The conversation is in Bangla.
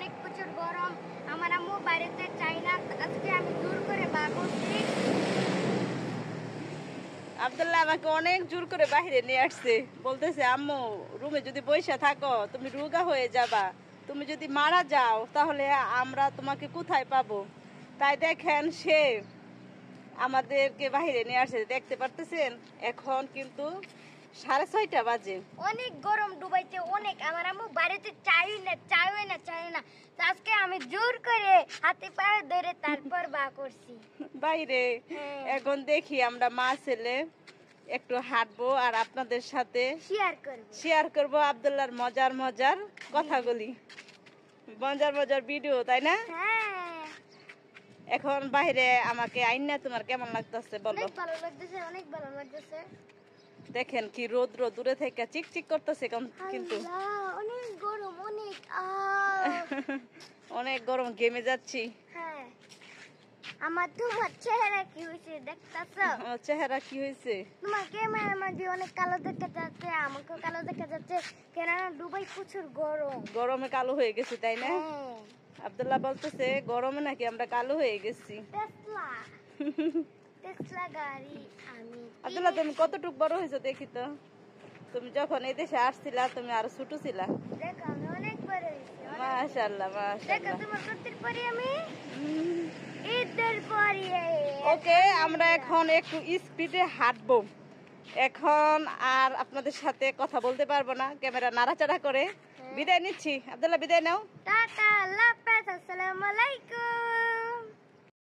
অনেক প্রচুর গরম। আমার আম্মু বাইরেতে চাই না, আজকে আমি জোর করে বার করছি। আব্দুল্লাহ আমাকে অনেক জোর করে বাইরে নিয়ে আসছে, বলতেছে আম্মু রুমে যদি বসে থাকো তুমি রোগা হয়ে যাবা, তুমি যদি মারা যাও তাহলে আমরা তোমাকে কোথায় পাবো। তাই দেখেন সে আমাদেরকে বাইরে নিয়ে আসছে, দেখতে পারতেছেন এখন কিন্তু 6:30 বাজে। অনেক গরম দুবাইতে অনেক। আমার আম্মু বাইরেতে চাই না। তো আজকে আমি জোর করে হাতে পায়ে ধরে তারপর বার করছি বাইরে হ্যাঁ। এখন দেখি আমরা মা ছেলে একটু হাঁটবো আর আপনাদের সাথে শেয়ার করব আব্দুল্লাহর মজার কথাগুলি, মজার ভিডিও, তাই না? হ্যাঁ, এখন বাইরে আমাকে আইনা তোমার কেমন লাগতেছে বলো? অনেক ভালো লাগতেছে। দেখেন কি রোদ্র দূরে থেকে চিকচিক করতেছে কিন্তু আল্লাহ, অনেক গরম অনেক অনেক গরম, ঘেমে যাচ্ছি। হ্যাঁ, আমার তোমার চেহারা কি হয়েছে দেখতেছো? আমার চেহারা কি হয়েছে? তোমার ক্যামেরার মধ্যে অনেক কালো দেখা যাচ্ছে, আমাকেও কালো দেখা যাচ্ছে, কেননা দুবাই প্রচুর গরম। গরমে কালো হয়ে গেছি, তাই না? হ্যাঁ, আব্দুল্লাহ বলতেছে গরমে নাকি আমরা কালো হয়ে গেছি। টেসলা গাড়ি আমি। আব্দুল্লাহ তুমি কতটুক বড় হয়েছো দেখি তো। তুমি যখন এই দেশে আসছিলা তুমি আরো ছোট ছিলা। দেখো আমি অনেক বড় হয়েছি। মাশাআল্লাহ দেখো মাশাআল্লাহ। তোমার কতদিন পরে আমি ঈদের পরে। ওকে, আমরা এখন একটু স্পিডে হাঁটবো। এখন আর আপনাদের সাথে কথা বলতে পারবো না, ক্যামেরা নাড়াচাড়া করে বিদায় নিচ্ছি। আব্দুল্লাহ বিদায় নাও। টাটা, আল্লাহ হাফেজ, আসসালামু আলাইকুম।